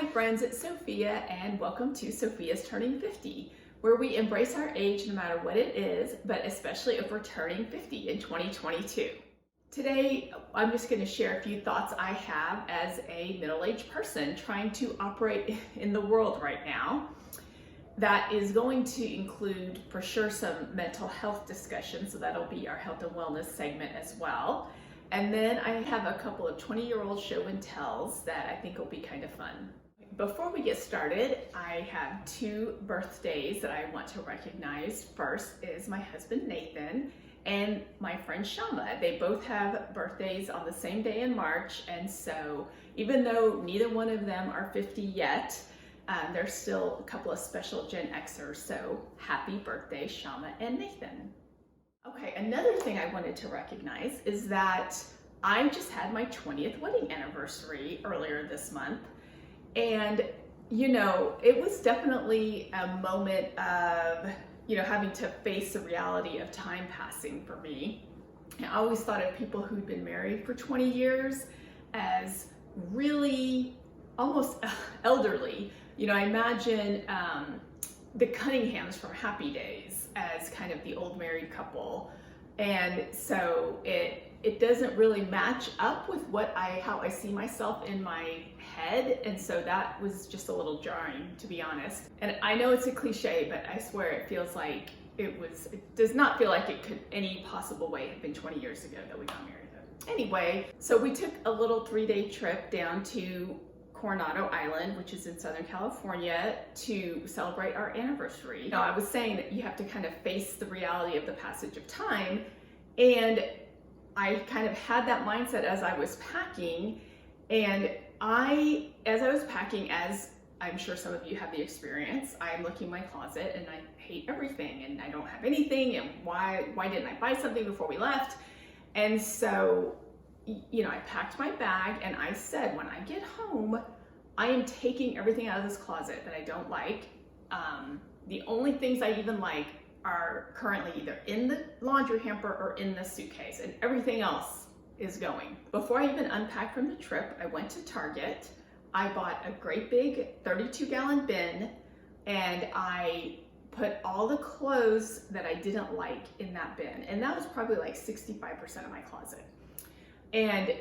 Hi friends, it's Sophia and welcome to Sophia's Turning 50, where we embrace our age no matter what it is, but especially if we're turning 50 in 2022. Today, I'm just going to share a few thoughts I have as a middle-aged person trying to operate in the world right now. That is going to include, for sure, some mental health discussions, so that'll be our health and wellness segment as well. And then I have a couple of 20-year-old show and tells that I think will be kind of fun. Before we get started, I have two birthdays that I want to recognize. First is my husband Nathan and my friend Shama. They both have birthdays on the same day in March, and so even though neither one of them are 50 yet, they're still a couple of special Gen Xers, so happy birthday Shama and Nathan. Okay, another thing I wanted to recognize is that I just had my 20th wedding anniversary earlier this month. And, it was definitely a moment of, having to face the reality of time passing for me. I always thought of people who'd been married for 20 years as really almost elderly. I imagine the Cunninghams from Happy Days as kind of the old married couple. And so it doesn't really match up with how I see myself in my head. And so that was just a little jarring, to be honest. And I know it's a cliche, but I swear it feels like it does not feel like it could any possible way have been 20 years ago that we got married. Anyway, so we took a little 3-day trip down to Coronado Island, which is in Southern California, to celebrate our anniversary. I was saying that you have to kind of face the reality of the passage of time, and I kind of had that mindset as I was packing, and as I was packing, as I'm sure some of you have the experience, I'm looking in my closet and I hate everything and I don't have anything, and why didn't I buy something before we left? And so I packed my bag and I said, when I get home, I am taking everything out of this closet that I don't like. The only things I even like are currently either in the laundry hamper or in the suitcase, and everything else is going. Before I even unpacked from the trip, I went to Target. I bought a great big 32-gallon bin, and I put all the clothes that I didn't like in that bin. And that was probably like 65% of my closet. And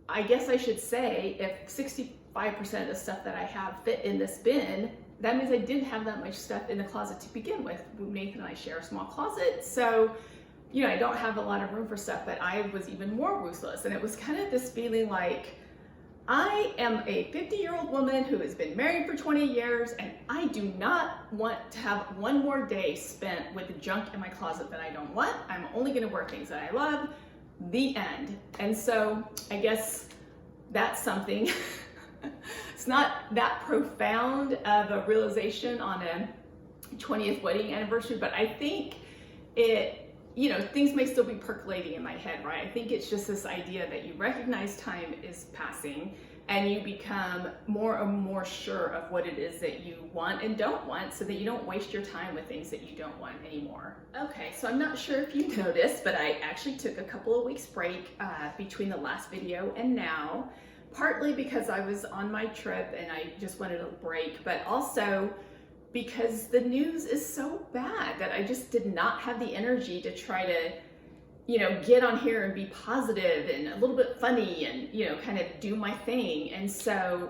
I guess I should say, if 65% of the stuff that I have fit in this bin, that means I didn't have that much stuff in the closet to begin with. Nathan and I share a small closet, so I don't have a lot of room for stuff, but I was even more ruthless. And it was kind of this feeling like, I am a 50-year-old woman who has been married for 20 years, and I do not want to have one more day spent with the junk in my closet that I don't want. I'm only going to wear things that I love. The end. And so I guess that's something. It's not that profound of a realization on a 20th wedding anniversary, but I think things may still be percolating in my head, right? I think it's just this idea that you recognize time is passing and you become more and more sure of what it is that you want and don't want, so that you don't waste your time with things that you don't want anymore. Okay, so I'm not sure if you noticed, but I actually took a couple of weeks break between the last video and now, partly because I was on my trip and I just wanted a break, but also because the news is so bad that I just did not have the energy to try to, get on here and be positive and a little bit funny and, kind of do my thing. And so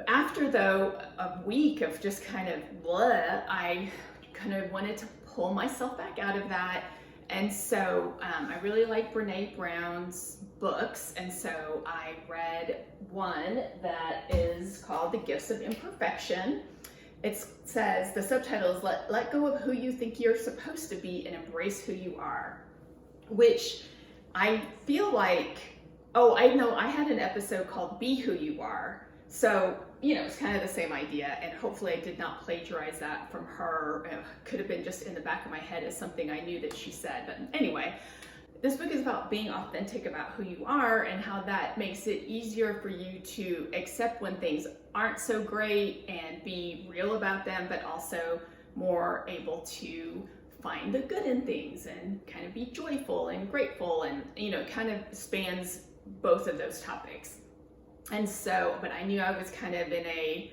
after a week of just kind of blah, I kind of wanted to pull myself back out of that. And so I really like Brene Brown's books, and so I read one that is called The Gifts of Imperfection. It says, the subtitle is let go of who you think you're supposed to be and embrace who you are, which I feel like, I know I had an episode called Be Who You Are. So, it's kind of the same idea, and hopefully I did not plagiarize that from her. It could have been just in the back of my head as something I knew that she said. But anyway, this book is about being authentic about who you are and how that makes it easier for you to accept when things aren't so great and be real about them, but also more able to find the good in things and kind of be joyful and grateful, and it kind of spans both of those topics. And so, but I knew I was kind of in a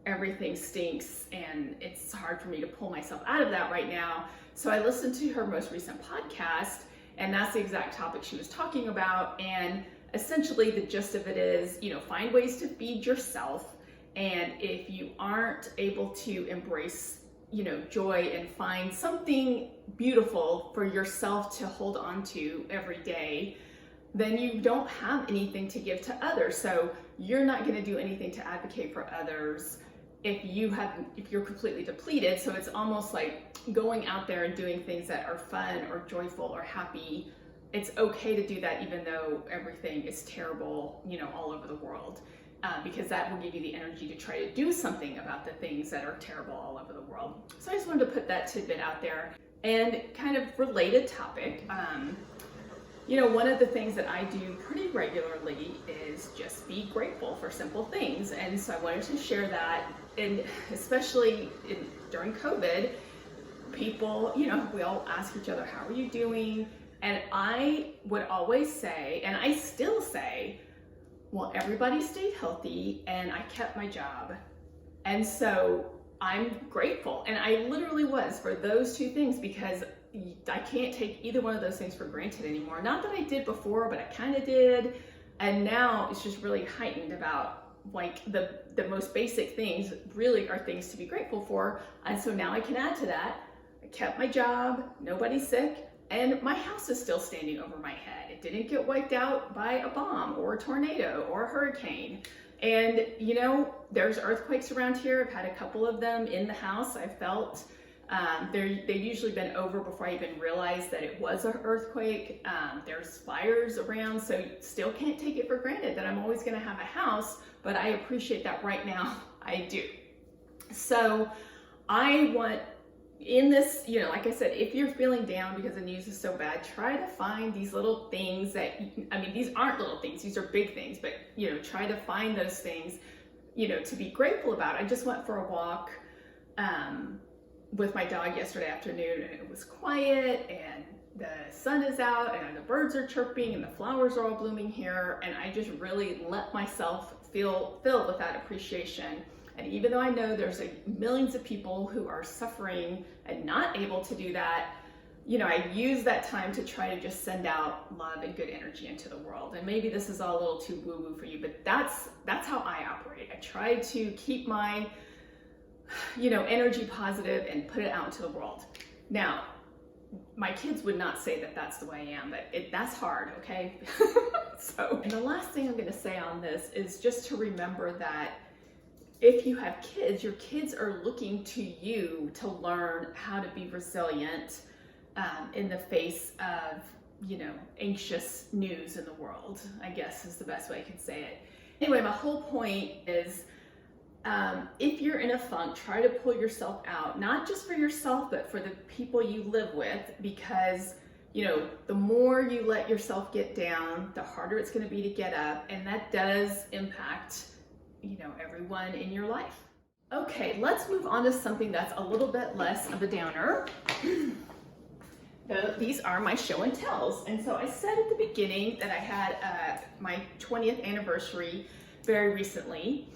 everything stinks and it's hard for me to pull myself out of that right now. So I listened to her most recent podcast, and that's the exact topic she was talking about. And essentially the gist of it is, find ways to feed yourself. And if you aren't able to embrace, joy and find something beautiful for yourself to hold on to every day, then you don't have anything to give to others. So you're not going to do anything to advocate for others if you're completely depleted. So it's almost like going out there and doing things that are fun or joyful or happy. It's okay to do that even though everything is terrible, all over the world, because that will give you the energy to try to do something about the things that are terrible all over the world. So I just wanted to put that tidbit out there. And kind of related topic, one of the things that I do pretty regularly is just be grateful for simple things. And so I wanted to share that. And especially during COVID, people, we all ask each other, how are you doing? And I would always say, and I still say, well, everybody stayed healthy and I kept my job. And so I'm grateful. And I literally was for those two things, because I can't take either one of those things for granted anymore. Not that I did before, but I kind of did. And now it's just really heightened about like the most basic things really are things to be grateful for. And so now I can add to that. I kept my job, nobody's sick, and my house is still standing over my head. It didn't get wiped out by a bomb or a tornado or a hurricane. And there's earthquakes around here. I've had a couple of them in the house. I felt they've usually been over before I even realized that it was an earthquake. There's fires around, so still can't take it for granted that I'm always going to have a house, but I appreciate that right now. I do. So I want in this, like I said, if you're feeling down because the news is so bad, try to find these little things that, these aren't little things, these are big things, but, try to find those things, to be grateful about. I just went for a walk with my dog yesterday afternoon, and it was quiet, and the sun is out, and the birds are chirping, and the flowers are all blooming here, and I just really let myself feel filled with that appreciation. And even though I know there's millions of people who are suffering and not able to do that, I use that time to try to just send out love and good energy into the world. And maybe this is all a little too woo-woo for you, but that's how I operate. I try to keep my, energy positive and put it out into the world. Now, my kids would not say that that's the way I am, but that's hard, okay? And the last thing I'm going to say on this is just to remember that if you have kids, your kids are looking to you to learn how to be resilient in the face of, anxious news in the world, I guess is the best way I can say it. Anyway, my whole point is if you're in a funk, try to pull yourself out, not just for yourself, but for the people you live with, because, the more you let yourself get down, the harder it's going to be to get up, and that does impact everyone in your life. Okay, let's move on to something that's a little bit less of a downer. These are my show and tells. And so I said at the beginning that I had my 20th anniversary very recently.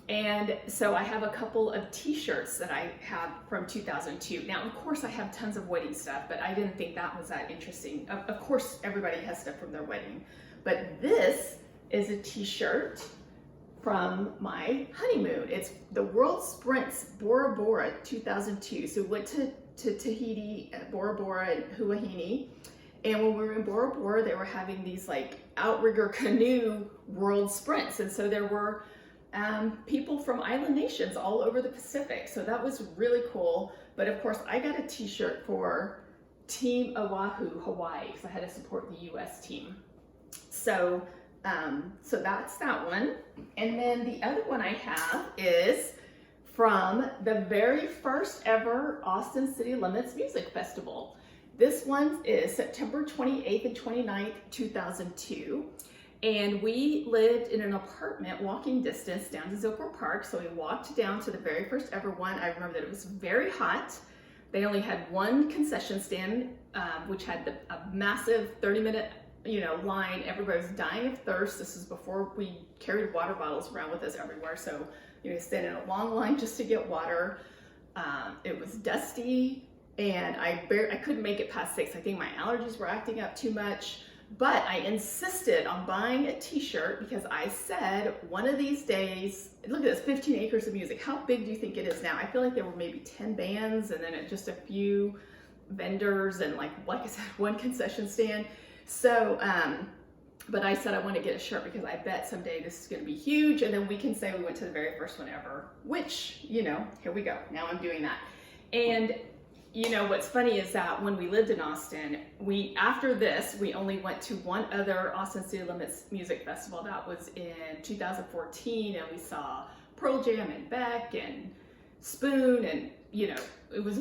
And so I have a couple of t-shirts that I have from 2002. Now, of course, I have tons of wedding stuff, but I didn't think that was that interesting. Of course, everybody has stuff from their wedding. But this is a t-shirt from my honeymoon. It's the World Sprints Bora Bora 2002. So we went to Tahiti, Bora Bora, and Huahine. And when we were in Bora Bora, they were having these like outrigger canoe world sprints. And so there were people from island nations all over the Pacific. So that was really cool. But of course, I got a t-shirt for Team Oahu, Hawaii, because I had to support the US team. So that's that one. And then the other one I have is from the very first ever Austin City Limits Music Festival. This one is September 28th and 29th, 2002. And we lived in an apartment walking distance down to Zilker Park. So we walked down to the very first ever one. I remember that it was very hot. They only had one concession stand, which had a massive 30-minute line. Everybody was dying of thirst. This is before we carried water bottles around with us everywhere. So, stand in a long line just to get water. It was dusty, and I couldn't make it past 6. I think my allergies were acting up too much, but I insisted on buying a t-shirt because I said one of these days, look at this, 15 acres of music. How big do you think it is now? I feel like there were maybe 10 bands and then just a few vendors and like I said, one concession stand. So, but I said I want to get a shirt because I bet someday this is going to be huge, and then we can say we went to the very first one ever, which, here we go. Now I'm doing that. And what's funny is that when we lived in Austin, after this, we only went to one other Austin City Limits music festival. That was in 2014, and we saw Pearl Jam and Beck and Spoon, and, it was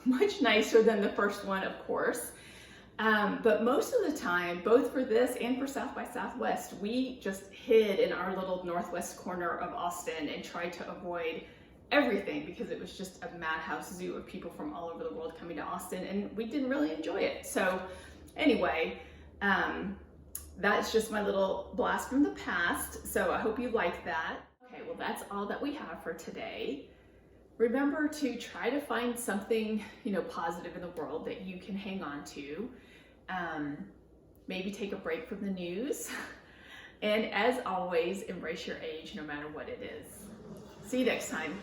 much nicer than the first one, of course. But most of the time, both for this and for South by Southwest, we just hid in our little northwest corner of Austin and tried to avoid everything because it was just a madhouse zoo of people from all over the world coming to Austin, and we didn't really enjoy it. So anyway, that's just my little blast from the past. So I hope you liked that. Okay, well, that's all that we have for today. Remember to try to find something, positive in the world that you can hang on to. Maybe take a break from the news. And as always, embrace your age no matter what it is. See you next time.